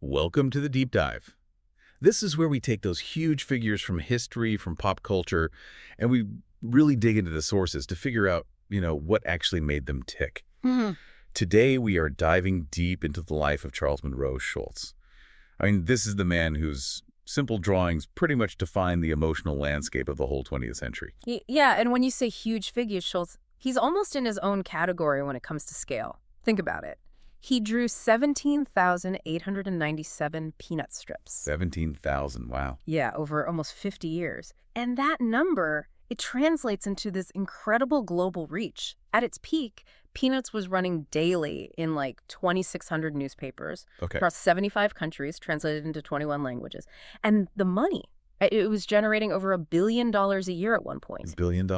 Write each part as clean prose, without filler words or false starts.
Welcome to the Deep Dive. This is where we take those huge figures from history, from pop culture, and we really dig into the sources to figure out, what actually made them tick. Mhm. Today, we are diving deep into the life of Charles Monroe Schulz. I mean, this is the man whose simple drawings pretty much define the emotional landscape of the whole 20th century. Yeah, and when you say huge figure, Schulz, he's almost in his own category when it comes to scale. Think about it. He drew 17,897 peanut strips. 17,000, wow. Yeah, over almost 50 years. And that number, it translates into this incredible global reach. At its peak, Peanuts was running daily in like 2,600 newspapers Okay. across 75 countries, translated into 21 languages. And the money, it was generating over $1 billion a year at one point. $1 billion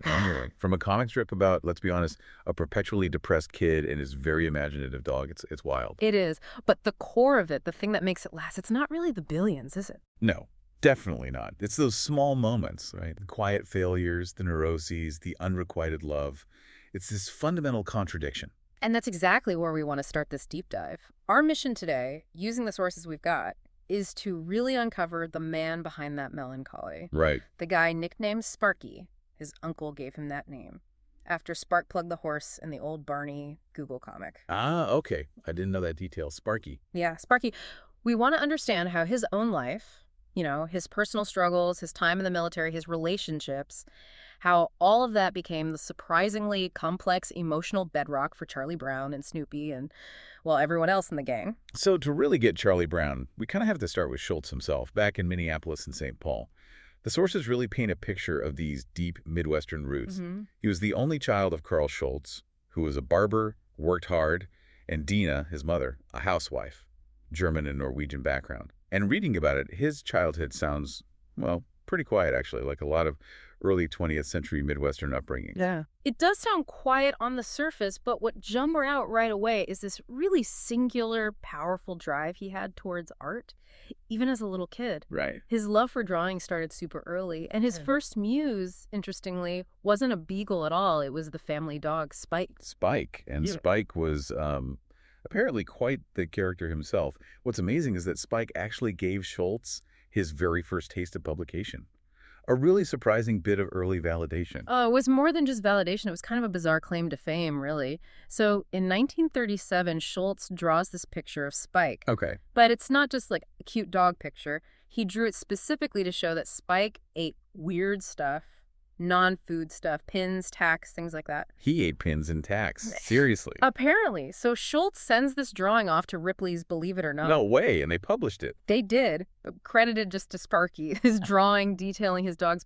annually. From a comic strip about, let's be honest, a perpetually depressed kid and his very imaginative dog. It's wild. It is. But the core of it, the thing that makes it last, it's not really the billions, is it? No, definitely not. It's those small moments, right? The quiet failures, the neuroses, the unrequited love. It's this fundamental contradiction. And that's exactly where we want to start this deep dive. Our mission today, using the sources we've got, is to really uncover the man behind that melancholy. Right. The guy nicknamed Sparky. His uncle gave him that name, after Sparkplug the horse in the old Barney Google comic. Ah, okay. I didn't know that detail. Sparky. Yeah, Sparky. We want to understand how his own life, his personal struggles, his time in the military, his relationships, how all of that became the surprisingly complex emotional bedrock for Charlie Brown and Snoopy and, well, everyone else in the gang. So to really get Charlie Brown, we kind of have to start with Schulz himself, back in Minneapolis and St. Paul. The sources really paint a picture of these deep Midwestern roots. He was the only child of Carl Schulz, who was a barber, worked hard, and Dina, his mother, a housewife, German and Norwegian background. And reading about it, his childhood sounds, well, pretty quiet, actually, like a lot of early 20th century Midwestern upbringing. Yeah. It does sound quiet on the surface, but what jumps out right away is this really singular, powerful drive he had towards art, even as a little kid. Right. His love for drawing started super early, and his first muse, interestingly, wasn't a beagle at all. It was the family dog, Spike. Spike. And Spike was apparently quite the character himself. What's amazing is that Spike actually gave Schulz his very first taste of publication. A really surprising bit of early validation. It was more than just validation. It was kind of a bizarre claim to fame, really. So in 1937, Schulz draws this picture of Spike. Okay. But it's not just like a cute dog picture. He drew it specifically to show that Spike ate weird stuff, non-food stuff, pins, tacks, things like that. He ate pins and tacks. Seriously. Apparently. So Schulz sends this drawing off to Ripley's Believe It or Not. No way. And they published it. They did, credited just to Sparky, his drawing detailing his dog's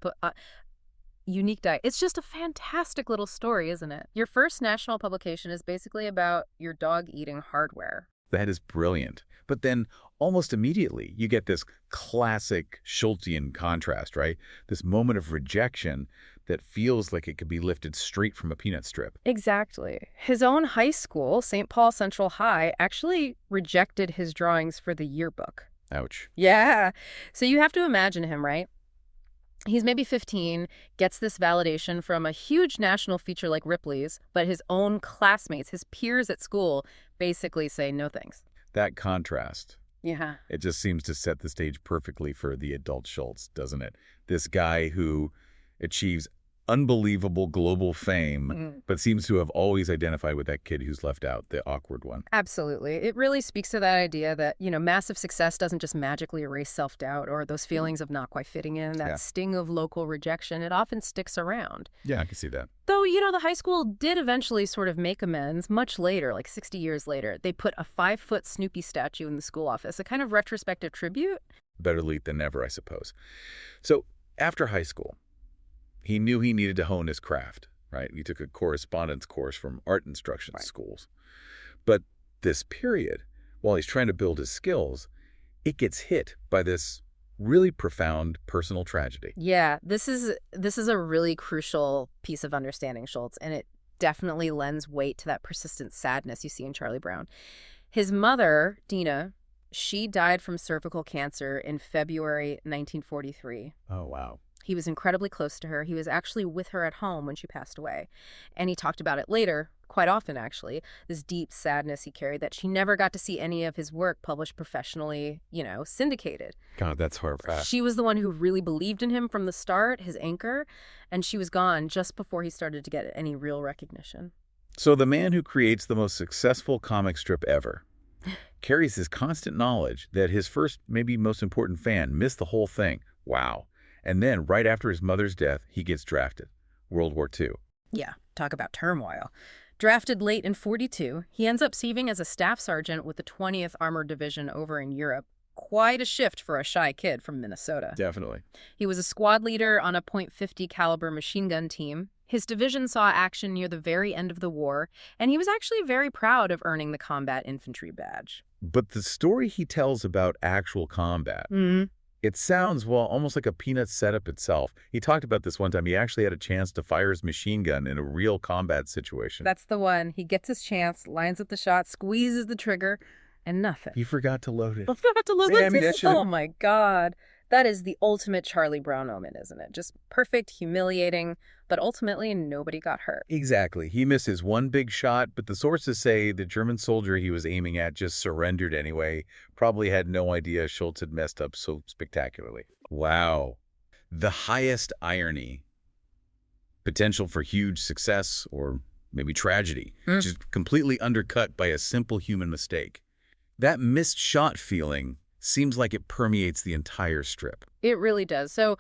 unique diet. It's just a fantastic little story, isn't it? Your first national publication is basically about your dog eating hardware. That is brilliant. But then almost immediately, you get this classic Schulzian contrast, right? This moment of rejection that feels like it could be lifted straight from a peanut strip. Exactly. His own high school, St. Paul Central High, actually rejected his drawings for the yearbook. Ouch. Yeah. So you have to imagine him, right? He's maybe 15, gets this validation from a huge national feature like Ripley's, but his own classmates, his peers at school, basically say no thanks. That contrast. Yeah. It just seems to set the stage perfectly for the adult Schulz, doesn't it? This guy who achieves unbelievable global fame, but seems to have always identified with that kid who's left out, the awkward one. Absolutely. It really speaks to that idea that, massive success doesn't just magically erase self-doubt or those feelings of not quite fitting in, that sting of local rejection. It often sticks around. Yeah, I can see that. Though, the high school did eventually sort of make amends much later, like 60 years later. They put a 5-foot Snoopy statue in the school office, a kind of retrospective tribute. Better late than never, I suppose. So after high school, he knew he needed to hone his craft, right? He took a correspondence course from art instruction schools. But this period, while he's trying to build his skills, it gets hit by this really profound personal tragedy. Yeah, this is a really crucial piece of understanding Schulz, and it definitely lends weight to that persistent sadness you see in Charlie Brown. His mother, Dina, she died from cervical cancer in February 1943. Oh, wow. He was incredibly close to her. He was actually with her at home when she passed away. And he talked about it later, quite often actually, this deep sadness he carried that she never got to see any of his work published professionally, syndicated. God, that's horrible. She was the one who really believed in him from the start, his anchor, and she was gone just before he started to get any real recognition. So the man who creates the most successful comic strip ever carries this constant knowledge that his first, maybe most important fan missed the whole thing. Wow. And then, right after his mother's death, he gets drafted. World War II. Yeah, talk about turmoil. Drafted late in '42, he ends up serving as a staff sergeant with the 20th Armored Division over in Europe. Quite a shift for a shy kid from Minnesota. Definitely. He was a squad leader on a .50 caliber machine gun team. His division saw action near the very end of the war, and he was actually very proud of earning the combat infantry badge. But the story he tells about actual combat, it sounds, well, almost like a Peanuts setup itself. He talked about this one time. He actually had a chance to fire his machine gun in a real combat situation. That's the one. He gets his chance, lines up the shot, squeezes the trigger, and nothing. He forgot to load it. Forgot to load Yeah, it. Oh my God. That is the ultimate Charlie Brown omen, isn't it? Just perfect, humiliating, but ultimately nobody got hurt. Exactly. He missed his one big shot, but the sources say the German soldier he was aiming at just surrendered anyway. Probably had no idea Schulz had messed up so spectacularly. Wow. The highest irony. Potential for huge success or maybe tragedy. Just completely undercut by a simple human mistake. That missed shot feeling seems like it permeates the entire strip. It really does. So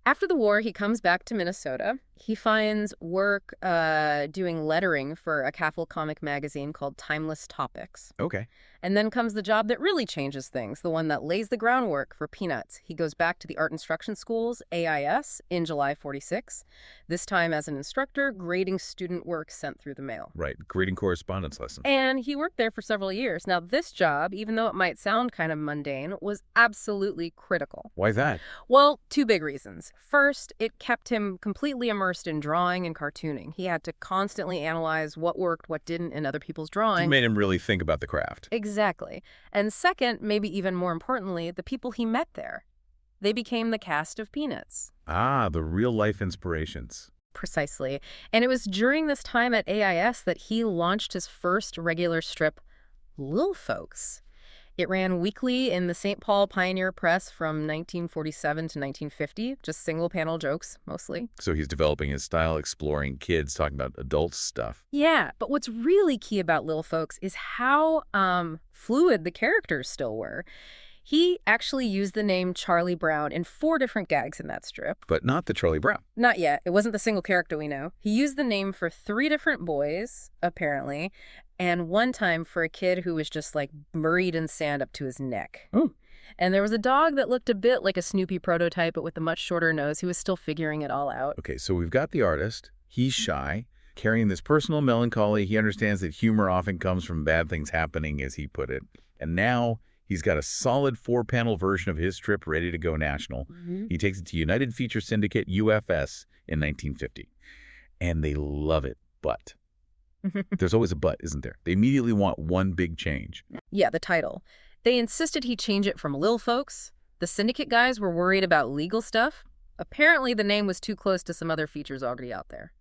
after the war, he comes back to Minnesota. He finds work doing lettering for a Catholic comic magazine called Timeless Topics. Okay. And then comes the job that really changes things, the one that lays the groundwork for Peanuts. He goes back to the Art Instruction School's AIS in July '46, this time as an instructor, grading student work sent through the mail. Right, grading correspondence lessons. And he worked there for several years. Now, this job, even though it might sound kind of mundane, was absolutely critical. Why that? Well, two big reasons. First, it kept him completely immersed in drawing and cartooning. He had to constantly analyze what worked, what didn't in other people's drawing. It made him really think about the craft. Exactly. And second, maybe even more importantly, the people he met there. They became the cast of Peanuts. Ah, the real-life inspirations. Precisely. And it was during this time at AIS that he launched his first regular strip, Lil Folks. It ran weekly in the St. Paul Pioneer Press from 1947 to 1950, just single-panel jokes, mostly. So he's developing his style, exploring kids, talking about adult stuff. Yeah, but what's really key about Lil Folks is how fluid the characters still were. He actually used the name Charlie Brown in 4 different gags in that strip. But not the Charlie Brown. Not yet. It wasn't the single character we know. He used the name for 3 different boys, apparently, and one time for a kid who was just like buried in sand up to his neck. Oh. And there was a dog that looked a bit like a Snoopy prototype, but with a much shorter nose. He was still figuring it all out. Okay, so we've got the artist. He's shy, carrying this personal melancholy. He understands that humor often comes from bad things happening, as he put it. And now he's got a solid 4-panel version of his strip ready to go national. He takes it to United Feature Syndicate, UFS, in 1950. And they love it, but there's always a but, isn't there? They immediately want one big change. Yeah, the title. They insisted he change it from Lil Folks. The Syndicate guys were worried about legal stuff. Apparently, the name was too close to some other features already out there.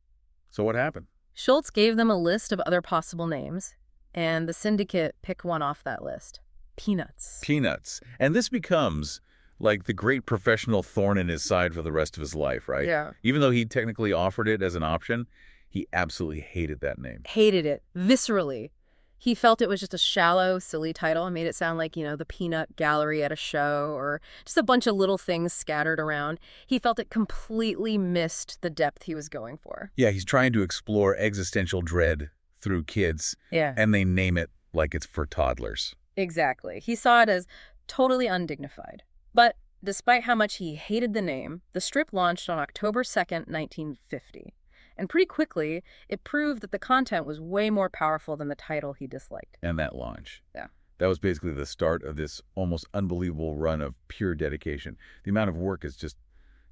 So what happened? Schulz gave them a list of other possible names, and the Syndicate picked one off that list. Peanuts. Peanuts. And this becomes like the great professional thorn in his side for the rest of his life, right? Yeah. Even though he technically offered it as an option, he absolutely hated that name. Hated it. Viscerally. He felt it was just a shallow, silly title and made it sound like, the peanut gallery at a show or just a bunch of little things scattered around. He felt it completely missed the depth he was going for. Yeah, he's trying to explore existential dread through kids. Yeah. And they name it like it's for toddlers. Exactly. He saw it as totally undignified. But despite how much he hated the name, the strip launched on October 2nd, 1950. And pretty quickly, it proved that the content was way more powerful than the title he disliked. And that launch. Yeah. That was basically the start of this almost unbelievable run of pure dedication. The amount of work is just,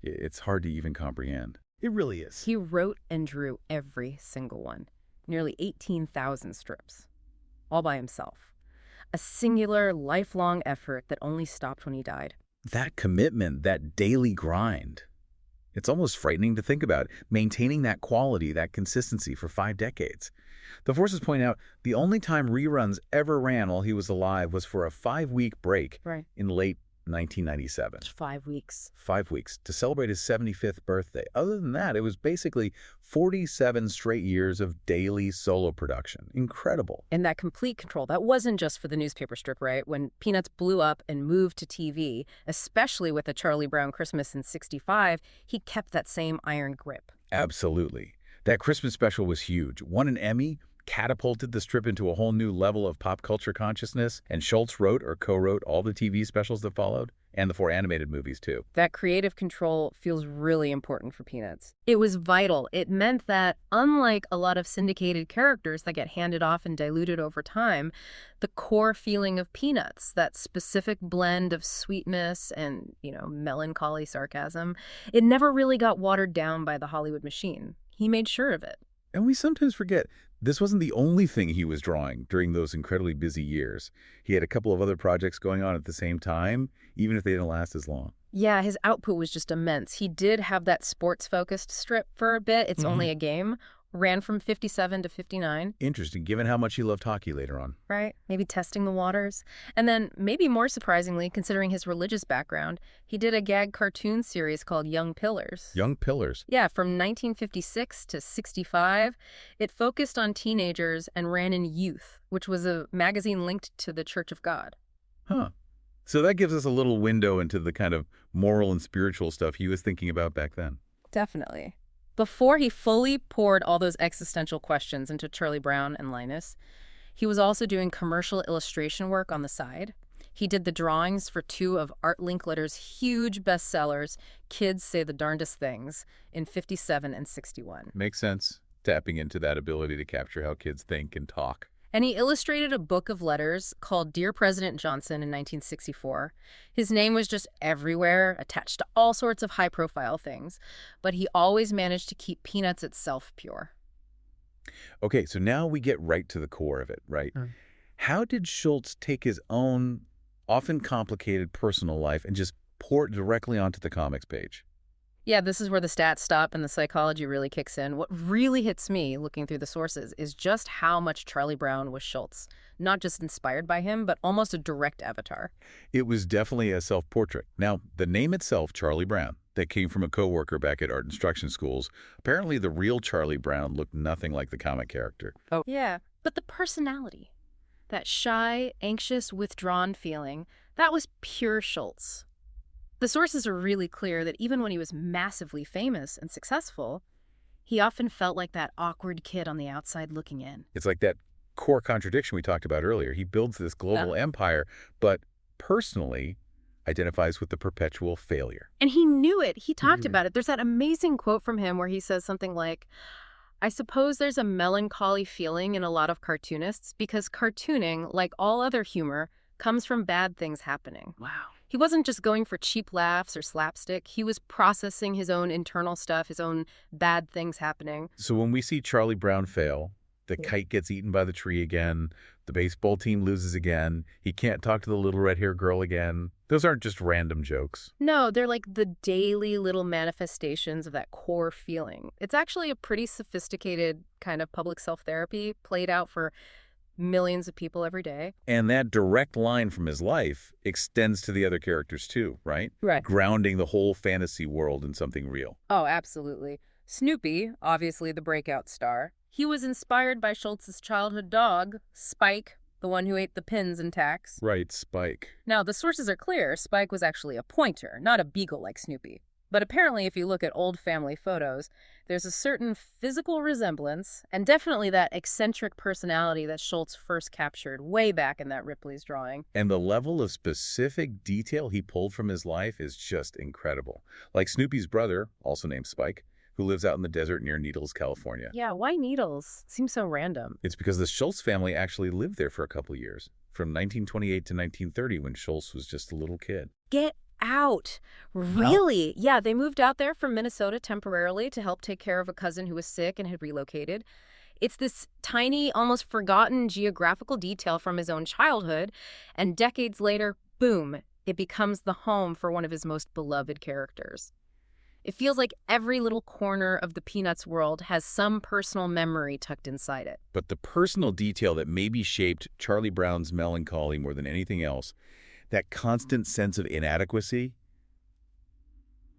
it's hard to even comprehend. It really is. He wrote and drew every single one. Nearly 18,000 strips. All by himself. A singular, lifelong effort that only stopped when he died. That commitment, that daily grind, It's almost frightening to think about, maintaining that quality, that consistency for 5 decades. The Forces point out the only time reruns ever ran while he was alive was for a 5-week break Right. in late 1997. 5 weeks. 5 weeks to celebrate his 75th birthday. Other than that, it was basically 47 straight years of daily solo production. Incredible. And that complete control, that wasn't just for the newspaper strip, right? When Peanuts blew up and moved to TV, especially with a Charlie Brown Christmas in '65, he kept that same iron grip. Absolutely. That Christmas special was huge. Won an Emmy, catapulted the strip into a whole new level of pop culture consciousness, and Schulz wrote or co-wrote all the TV specials that followed, and the 4 animated movies, too. That creative control feels really important for Peanuts. It was vital. It meant that, unlike a lot of syndicated characters that get handed off and diluted over time, the core feeling of Peanuts, that specific blend of sweetness and, melancholy sarcasm, it never really got watered down by the Hollywood machine. He made sure of it. And we sometimes forget, this wasn't the only thing he was drawing during those incredibly busy years. He had a couple of other projects going on at the same time, even if they didn't last as long. Yeah, his output was just immense. He did have that sports-focused strip for a bit. It's Only a Game. Ran from 57 to 59. Interesting, given how much he loved hockey later on. Right? Maybe testing the waters. And then, maybe more surprisingly, considering his religious background, he did a gag cartoon series called Young Pillars. Young Pillars? Yeah, from 1956 to 65. It focused on teenagers and ran in Youth, which was a magazine linked to the Church of God. Huh. So that gives us a little window into the kind of moral and spiritual stuff he was thinking about back then. Definitely. Before he fully poured all those existential questions into Charlie Brown and Linus, he was also doing commercial illustration work on the side. He did the drawings for 2 of Art Linkletter's huge bestsellers, Kids Say the Darndest Things, in 57 and 61. Makes sense, tapping into that ability to capture how kids think and talk. And he illustrated a book of letters called Dear President Johnson in 1964. His name was just everywhere, attached to all sorts of high-profile things, but he always managed to keep Peanuts itself pure. Okay, so now we get right to the core of it, right? How did Schulz take his own, often complicated personal life and just pour it directly onto the comics page? Yeah, this is where the stats stop and the psychology really kicks in. What really hits me, looking through the sources, is just how much Charlie Brown was Schulz. Not just inspired by him, but almost a direct avatar. It was definitely a self-portrait. Now, the name itself, Charlie Brown, that came from a coworker back at art instruction schools, apparently the real Charlie Brown looked nothing like the comic character. Oh, yeah. But the personality, that shy, anxious, withdrawn feeling, that was pure Schulz. The sources are really clear that even when he was massively famous and successful, he often felt like that awkward kid on the outside looking in. It's like that core contradiction we talked about earlier. He builds this global empire, but personally identifies with the perpetual failure. And he knew it. He talked about it. There's that amazing quote from him where he says something like, I suppose there's a melancholy feeling in a lot of cartoonists because cartooning, like all other humor, comes from bad things happening. Wow. He wasn't just going for cheap laughs or slapstick. He was processing his own internal stuff, his own bad things happening. So when we see Charlie Brown fail, the kite gets eaten by the tree again, the baseball team loses again, he can't talk to the little red-haired girl again, those aren't just random jokes. No, they're like the daily little manifestations of that core feeling. It's actually a pretty sophisticated kind of public self-therapy played out for millions of people every day. And that direct line from his life extends to the other characters too, right? Right. Grounding the whole fantasy world in something real. Oh, absolutely. Snoopy, obviously the breakout star, he was inspired by Schulz's childhood dog, Spike, the one who ate the pins and tacks. Right, Spike. Now, the sources are clear. Spike was actually a pointer, not a beagle like Snoopy. But apparently, if you look at old family photos, there's a certain physical resemblance and definitely that eccentric personality that Schulz first captured way back in that Ripley's drawing. And the level of specific detail he pulled from his life is just incredible. Like Snoopy's brother, also named Spike, who lives out in the desert near Needles, California. Yeah, why Needles? Seems so random. It's because the Schulz family actually lived there for a couple years, from 1928 to 1930 when Schulz was just a little kid. Get out. Really? Yeah, they moved out there from Minnesota temporarily to help take care of a cousin who was sick and had relocated. It's this tiny, almost forgotten geographical detail from his own childhood, and decades later, boom, it becomes the home for one of his most beloved characters. It feels like every little corner of the Peanuts world has some personal memory tucked inside it. But the personal detail that maybe shaped Charlie Brown's melancholy more than anything else, that constant sense of inadequacy,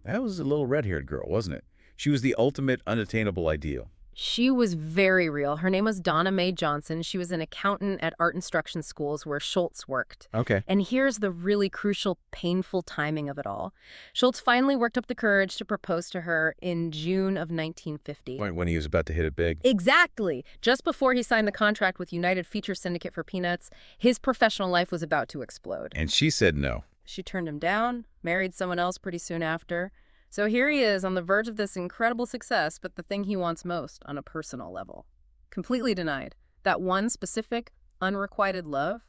that was a little red-haired girl, wasn't it? She was the ultimate unattainable ideal. She was very real. Her name was Donna Mae Johnson. She was an accountant at art instruction schools where Schulz worked. Okay. And here's the really crucial, painful timing of it all. Schulz finally worked up the courage to propose to her in June of 1950. When he was about to hit it big. Exactly. Just before he signed the contract with United Feature Syndicate for Peanuts, his professional life was about to explode. And she said no. She turned him down, married someone else pretty soon after. So here he is on the verge of this incredible success, but the thing he wants most on a personal level. Completely denied. That one specific, unrequited love,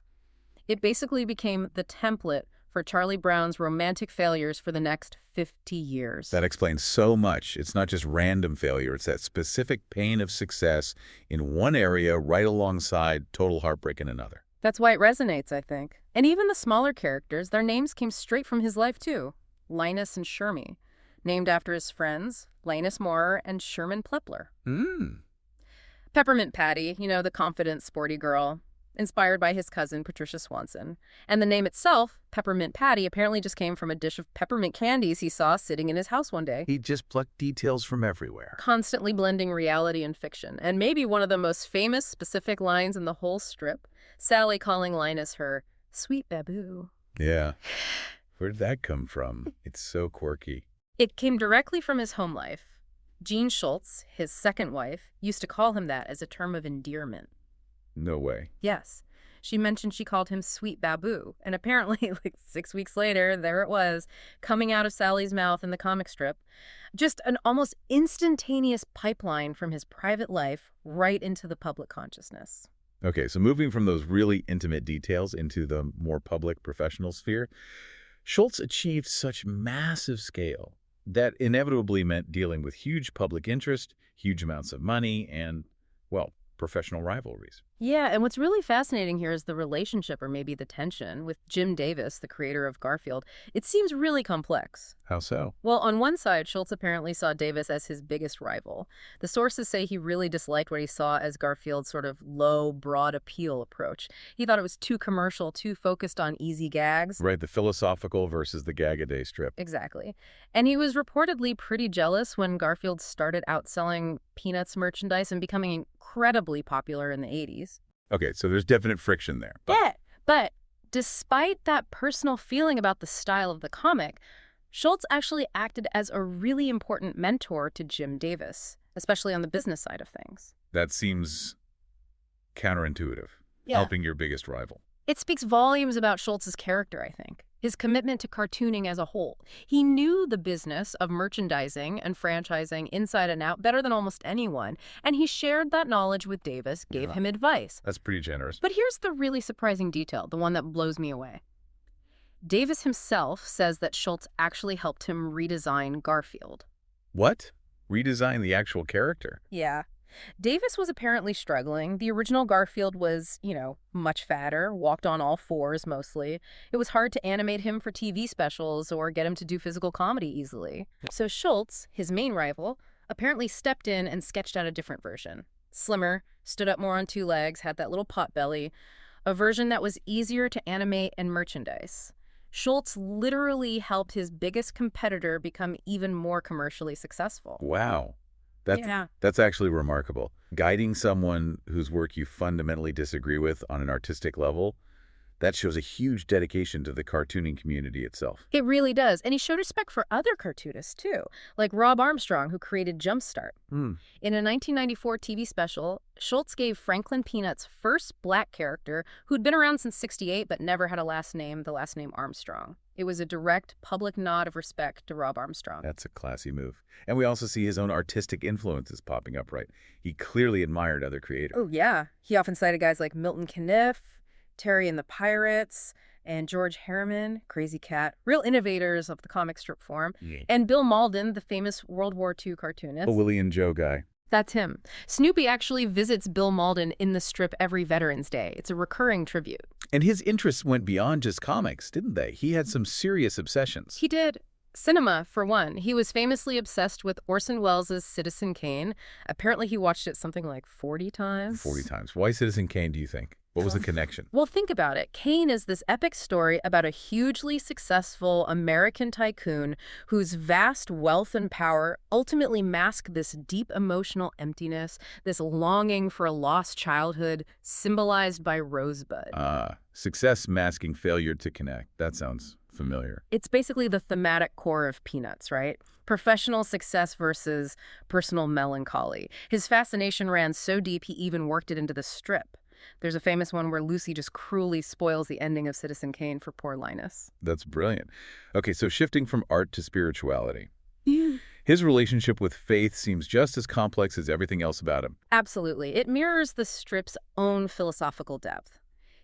it basically became the template for Charlie Brown's romantic failures for the next 50 years. That explains so much. It's not just random failure. It's that specific pain of success in one area right alongside total heartbreak in another. That's why it resonates, I think. And even the smaller characters, their names came straight from his life, too. Linus and Shermy, named after his friends, Linus Moore and Sherman Plepler. Peppermint Patty, the confident, sporty girl, inspired by his cousin, Patricia Swanson. And the name itself, Peppermint Patty, apparently just came from a dish of peppermint candies he saw sitting in his house one day. He just plucked details from everywhere. Constantly blending reality and fiction. And maybe one of the most famous specific lines in the whole strip, Sally calling Linus her sweet baboo. Yeah. Where did that come from? It's so quirky. It came directly from his home life. Jean Schulz, his second wife, used to call him that as a term of endearment. No way. Yes. She mentioned she called him Sweet Baboo, and apparently, 6 weeks later, there it was, coming out of Sally's mouth in the comic strip. Just an almost instantaneous pipeline from his private life right into the public consciousness. Okay, so moving from those really intimate details into the more public professional sphere, Schulz achieved such massive scale that inevitably meant dealing with huge public interest, huge amounts of money, and, well, professional rivalries. Yeah, and what's really fascinating here is the relationship, or maybe the tension, with Jim Davis, the creator of Garfield. It seems really complex. How so? Well, on one side, Schulz apparently saw Davis as his biggest rival. The sources say he really disliked what he saw as Garfield's sort of low, broad appeal approach. He thought it was too commercial, too focused on easy gags. Right, the philosophical versus the gag-a-day strip. Exactly. And he was reportedly pretty jealous when Garfield started outselling Peanuts merchandise and becoming incredibly popular in the 80s. Okay, so there's definite friction there. But despite that personal feeling about the style of the comic, Schulz actually acted as a really important mentor to Jim Davis, especially on the business side of things. That seems counterintuitive, helping your biggest rival. It speaks volumes about Schulz's character, I think. His commitment to cartooning as a whole. He knew the business of merchandising and franchising inside and out better than almost anyone, and he shared that knowledge with Davis, gave him advice. That's pretty generous. But here's the really surprising detail, the one that blows me away. Davis himself says that Schulz actually helped him redesign Garfield. What? Redesign the actual character? Yeah. Davis was apparently struggling. The original Garfield was, much fatter, walked on all fours mostly. It was hard to animate him for TV specials or get him to do physical comedy easily. So Schulz, his main rival, apparently stepped in and sketched out a different version. Slimmer, stood up more on two legs, had that little pot belly, a version that was easier to animate and merchandise. Schulz literally helped his biggest competitor become even more commercially successful. Wow. That's actually remarkable. Guiding someone whose work you fundamentally disagree with on an artistic level, that shows a huge dedication to the cartooning community itself. It really does. And he showed respect for other cartoonists, too, like Rob Armstrong, who created Jumpstart. In a 1994 TV special, Schulz gave Franklin Peanut's first black character, who'd been around since '68 but never had a last name, the last name Armstrong. It was a direct public nod of respect to Rob Armstrong. That's a classy move. And we also see his own artistic influences popping up, right? He clearly admired other creators. Oh, yeah. He often cited guys like Milton Caniff, Terry and the Pirates, and George Harriman, Crazy Cat, real innovators of the comic strip form, and Bill Mauldin, the famous World War II cartoonist. The Willie and Joe guy. That's him. Snoopy actually visits Bill Mauldin in the strip every Veterans Day. It's a recurring tribute. And his interests went beyond just comics, didn't they? He had some serious obsessions. He did. Cinema, for one. He was famously obsessed with Orson Welles' Citizen Kane. Apparently he watched it something like 40 times. 40 times. Why Citizen Kane, do you think? What was the connection? Well, think about it. Kane is this epic story about a hugely successful American tycoon whose vast wealth and power ultimately mask this deep emotional emptiness, this longing for a lost childhood symbolized by Rosebud. Success masking failure to connect. That sounds familiar. It's basically the thematic core of Peanuts, right? Professional success versus personal melancholy. His fascination ran so deep he even worked it into the strip. There's a famous one where Lucy just cruelly spoils the ending of Citizen Kane for poor Linus. That's brilliant. Okay, so shifting from art to spirituality. Yeah. His relationship with faith seems just as complex as everything else about him. Absolutely. It mirrors the strip's own philosophical depth.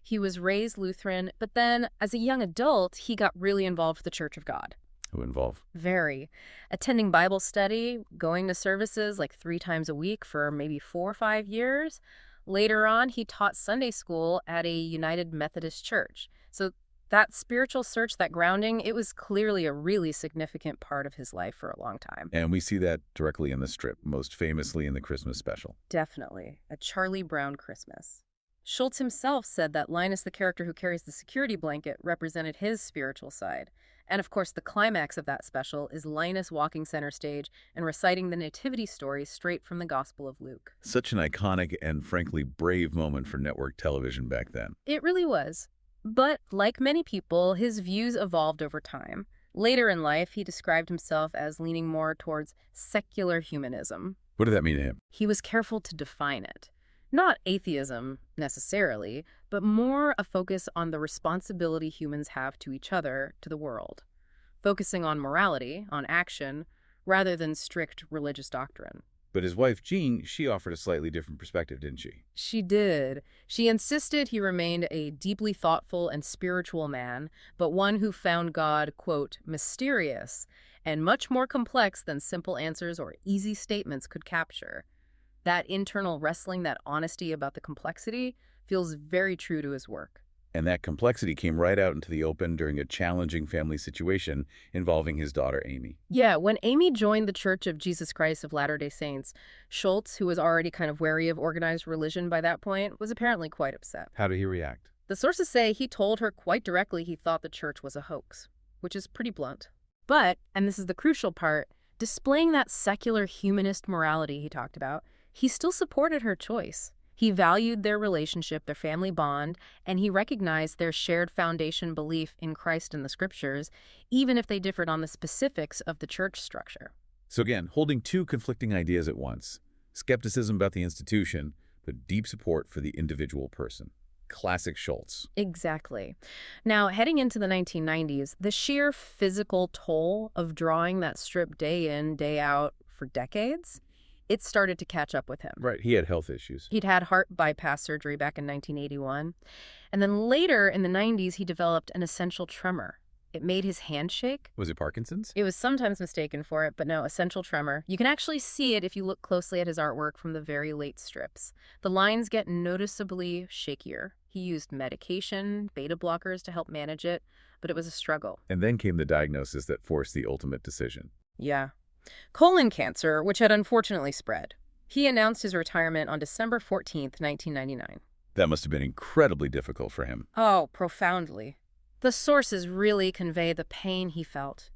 He was raised Lutheran, but then, as a young adult, he got really involved with the Church of God. Who involved? Very. Attending Bible study, going to services like 3 times a week for maybe 4 or 5 years. Later on, he taught Sunday school at a United Methodist church. So that spiritual search, that grounding, it was clearly a really significant part of his life for a long time. And we see that directly in the strip, most famously in the Christmas special. Definitely. A Charlie Brown Christmas. Schulz himself said that Linus, the character who carries the security blanket, represented his spiritual side. And of course, the climax of that special is Linus walking center stage and reciting the nativity story straight from the Gospel of Luke. Such an iconic and frankly brave moment for network television back then. It really was. But like many people, his views evolved over time. Later in life, he described himself as leaning more towards secular humanism. What did that mean to him? He was careful to define it. Not atheism, necessarily, but more a focus on the responsibility humans have to each other, to the world. Focusing on morality, on action, rather than strict religious doctrine. But his wife, Jean, she offered a slightly different perspective, didn't she? She did. She insisted he remained a deeply thoughtful and spiritual man, but one who found God, quote, mysterious, and much more complex than simple answers or easy statements could capture. That internal wrestling, that honesty about the complexity, feels very true to his work. And that complexity came right out into the open during a challenging family situation involving his daughter, Amy. Yeah, when Amy joined the Church of Jesus Christ of Latter-day Saints, Schulz, who was already kind of wary of organized religion by that point, was apparently quite upset. How did he react? The sources say he told her quite directly he thought the church was a hoax, which is pretty blunt. But, and this is the crucial part, displaying that secular humanist morality he talked about, he still supported her choice. He valued their relationship, their family bond, and he recognized their shared foundation belief in Christ and the scriptures, even if they differed on the specifics of the church structure. So again, holding two conflicting ideas at once. Skepticism about the institution, but deep support for the individual person. Classic Schulz. Exactly. Now, heading into the 1990s, the sheer physical toll of drawing that strip day in, day out for decades, it started to catch up with him. Right, he had health issues. He'd had heart bypass surgery back in 1981. And then later in the 90s, he developed an essential tremor. It made his hand shake. Was it Parkinson's? It was sometimes mistaken for it, but no, essential tremor. You can actually see it if you look closely at his artwork from the very late strips. The lines get noticeably shakier. He used medication, beta blockers to help manage it, but it was a struggle. And then came the diagnosis that forced the ultimate decision. Yeah. Colon cancer, which had unfortunately spread. He announced his retirement on December 14th, 1999. That must have been incredibly difficult for him. Oh, profoundly. The sources really convey the pain he felt.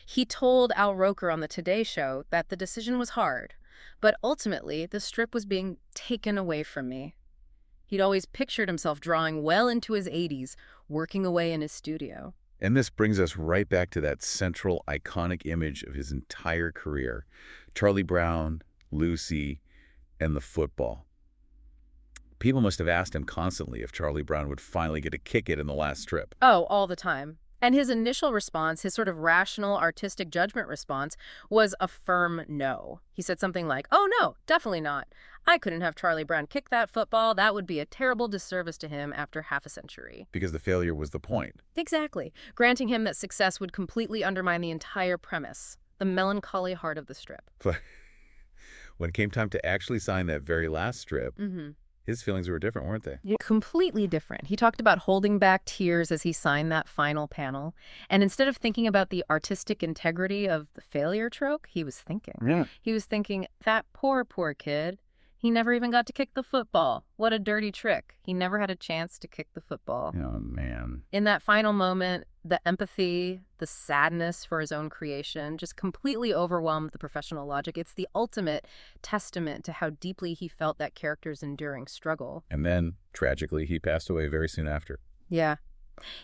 He told Al Roker on the Today Show that the decision was hard, but ultimately the strip was being taken away from me. He'd always pictured himself drawing well into his 80s, working away in his studio. And this brings us right back to that central, iconic image of his entire career. Charlie Brown, Lucy, and the football. People must have asked him constantly if Charlie Brown would finally get to kick it in the last strip. Oh, all the time. And his initial response, his sort of rational, artistic judgment response, was a firm no. He said something like, "Oh no, definitely not. I couldn't have Charlie Brown kick that football. That would be a terrible disservice to him after half a century." Because the failure was the point. Exactly. Granting him that success would completely undermine the entire premise, the melancholy heart of the strip. But when it came time to actually sign that very last strip, His feelings were different, weren't they? Yeah. Completely different. He talked about holding back tears as he signed that final panel. And instead of thinking about the artistic integrity of the failure trope, he was thinking. Yeah. He was thinking, that poor kid. He never even got to kick the football. What a dirty trick. He never had a chance to kick the football. Oh, man. In that final moment, the empathy, the sadness for his own creation just completely overwhelmed the professional logic. It's the ultimate testament to how deeply he felt that character's enduring struggle. And then, tragically, he passed away very soon after. Yeah.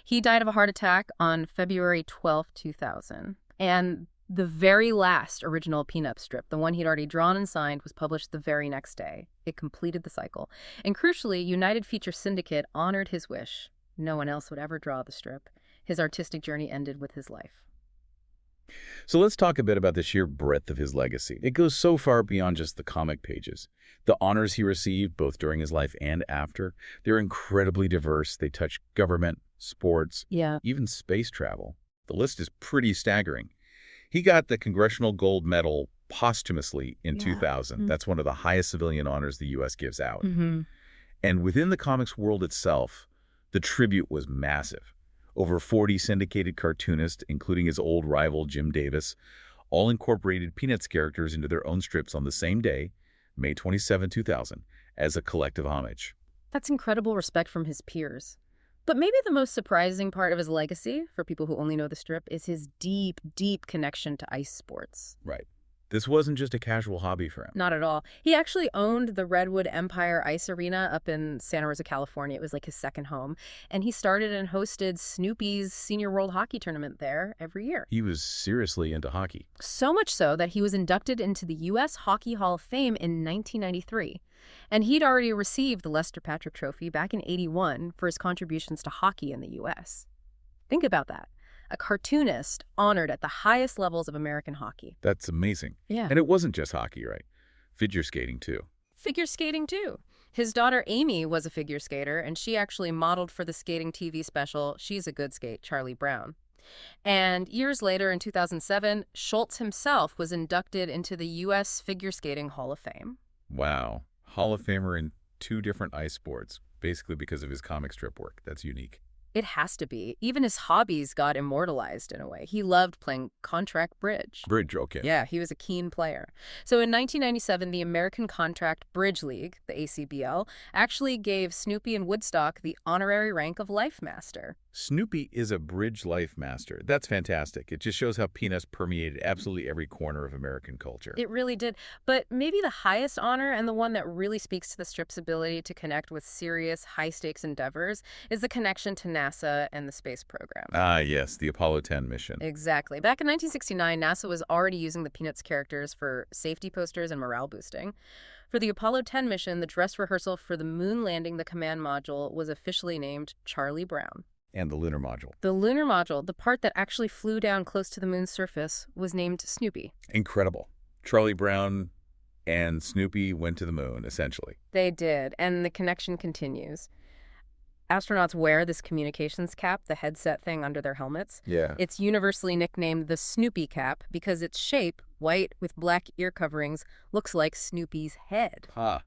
He died of a heart attack on February 12, 2000. And the very last original Peanuts strip, the one he'd already drawn and signed, was published the very next day. It completed the cycle. And crucially, United Feature Syndicate honored his wish. No one else would ever draw the strip. His artistic journey ended with his life. So let's talk a bit about the sheer breadth of his legacy. It goes so far beyond just the comic pages. The honors he received, both during his life and after, they're incredibly diverse. They touch government, sports, even space travel. The list is pretty staggering. He got the Congressional Gold Medal posthumously in 2000. That's one of the highest civilian honors the U.S. gives out. And within the comics world itself, the tribute was massive. Over 40 syndicated cartoonists, including his old rival Jim Davis, all incorporated Peanuts characters into their own strips on the same day, May 27, 2000, as a collective homage. That's incredible respect from his peers. But maybe the most surprising part of his legacy, for people who only know the strip, is his deep, deep connection to ice sports. Right. This wasn't just a casual hobby for him. Not at all. He actually owned the Redwood Empire Ice Arena up in Santa Rosa, California. It was like his second home. And he started and hosted Snoopy's Senior World Hockey Tournament there every year. He was seriously into hockey. So much so that he was inducted into the U.S. Hockey Hall of Fame in 1993. And he'd already received the Lester Patrick Trophy back in '81 for his contributions to hockey in the U.S. Think about that. A cartoonist honored at the highest levels of American hockey. That's amazing. Yeah. And it wasn't just hockey, right? Figure skating, too. Figure skating, too. His daughter, Amy, was a figure skater, and she actually modeled for the skating TV special She's a Good Skate, Charlie Brown. And years later, in 2007, Schulz himself was inducted into the U.S. Figure Skating Hall of Fame. Wow. Hall of Famer in 2 different ice sports, basically because of his comic strip work. That's unique. It has to be. Even his hobbies got immortalized in a way. He loved playing contract bridge. Bridge, okay. Yeah, he was a keen player. So in 1997, the American Contract Bridge League, the ACBL, actually gave Snoopy and Woodstock the honorary rank of Life Master. Snoopy is a bridge life master. That's fantastic. It just shows how Peanuts permeated absolutely every corner of American culture. It really did. But maybe the highest honor, and the one that really speaks to the strip's ability to connect with serious, high-stakes endeavors, is the connection to NASA and the space program. Ah, yes, the Apollo 10 mission. Exactly. Back in 1969, NASA was already using the Peanuts characters for safety posters and morale boosting. For the Apollo 10 mission, the dress rehearsal for the moon landing the command module was officially named Charlie Brown. And the lunar module. The lunar module, the part that actually flew down close to the moon's surface, was named Snoopy. Incredible. Charlie Brown and Snoopy went to the moon, essentially. They did, and the connection continues. Astronauts wear this communications cap, the headset thing under their helmets. Yeah. It's universally nicknamed the Snoopy cap because its shape, white with black ear coverings, looks like Snoopy's head. Ah,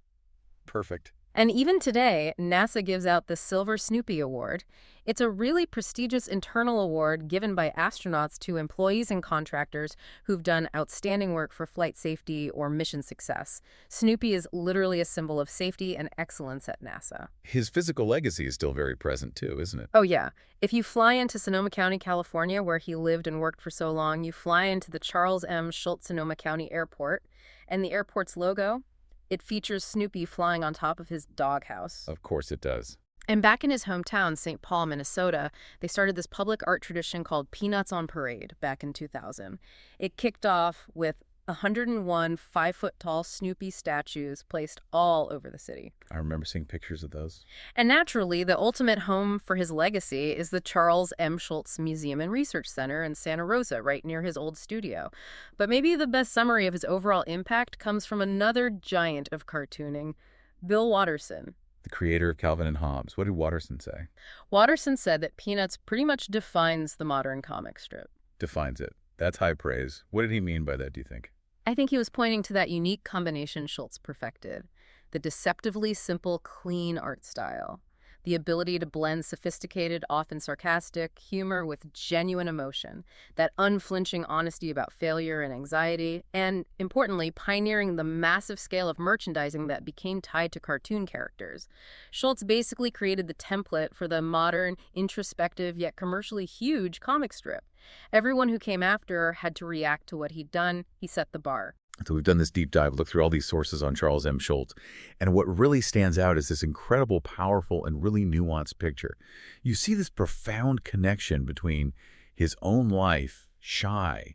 perfect. And even today, NASA gives out the Silver Snoopy Award. It's a really prestigious internal award given by astronauts to employees and contractors who've done outstanding work for flight safety or mission success. Snoopy is literally a symbol of safety and excellence at NASA. His physical legacy is still very present, too, isn't it? Oh, yeah. If you fly into Sonoma County, California, where he lived and worked for so long, you fly into the Charles M. Schulz Sonoma County Airport, and the airport's logo, it features Snoopy flying on top of his doghouse. Of course it does. And back in his hometown, St. Paul, Minnesota, they started this public art tradition called Peanuts on Parade back in 2000. It kicked off with 101 5-foot-tall Snoopy statues placed all over the city. I remember seeing pictures of those. And naturally, the ultimate home for his legacy is the Charles M. Schulz Museum and Research Center in Santa Rosa, right near his old studio. But maybe the best summary of his overall impact comes from another giant of cartooning, Bill Watterson. The creator of Calvin and Hobbes. What did Watterson say? Watterson said that Peanuts pretty much defines the modern comic strip. Defines it. That's high praise. What did he mean by that, do you think? I think he was pointing to that unique combination Schulz perfected. the deceptively simple, clean art style. The ability to blend sophisticated, often sarcastic, humor with genuine emotion, that unflinching honesty about failure and anxiety, and, importantly, pioneering the massive scale of merchandising that became tied to cartoon characters. Schulz basically created the template for the modern, introspective, yet commercially huge comic strip. Everyone who came after had to react to what he'd done. He set the bar. So we've done this deep dive, look through all these sources on Charles M. Schulz. And what really stands out is this incredible, powerful, and really nuanced picture. You see this profound connection between his own life, shy,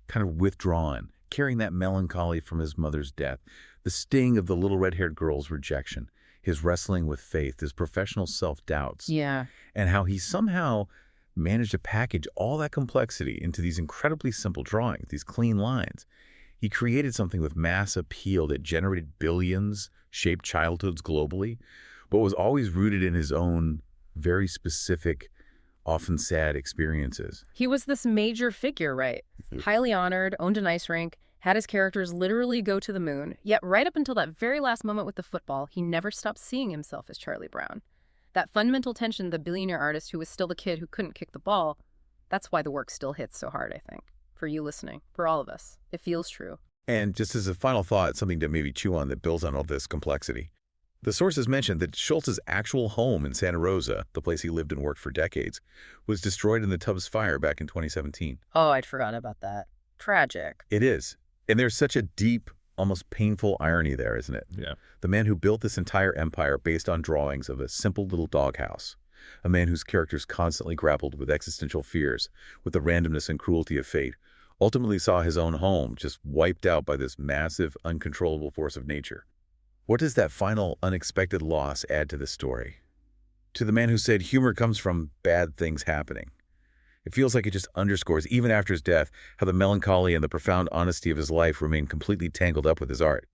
kind of withdrawn, carrying that melancholy from his mother's death, the sting of the little red-haired girl's rejection, his wrestling with faith, his professional self-doubts, Yeah. and how he somehow managed to package all that complexity into these incredibly simple drawings, these clean lines. He created something with mass appeal that generated billions, shaped childhoods globally, but was always rooted in his own very specific, often sad experiences. He was this major figure, right? Highly honored, owned an ice rink, had his characters literally go to the moon. Yet right up until that very last moment with the football, he never stopped seeing himself as Charlie Brown. That fundamental tension, the billionaire artist who was still the kid who couldn't kick the ball, that's why the work still hits so hard, I think. For you listening, for all of us. It feels true. And just as a final thought, something to maybe chew on that builds on all this complexity. The sources mentioned that Schultz's actual home in Santa Rosa, the place he lived and worked for decades, was destroyed in the Tubbs fire back in 2017. Oh, I'd forgotten about that. Tragic. It is. And there's such a deep, almost painful irony there, isn't it? Yeah. The man who built this entire empire based on drawings of a simple little doghouse. A man whose characters constantly grappled with existential fears, with the randomness and cruelty of fate, ultimately saw his own home just wiped out by this massive, uncontrollable force of nature. What does that final, unexpected loss add to the story? To the man who said humor comes from bad things happening. It feels like it just underscores, even after his death, how the melancholy and the profound honesty of his life remain completely tangled up with his art.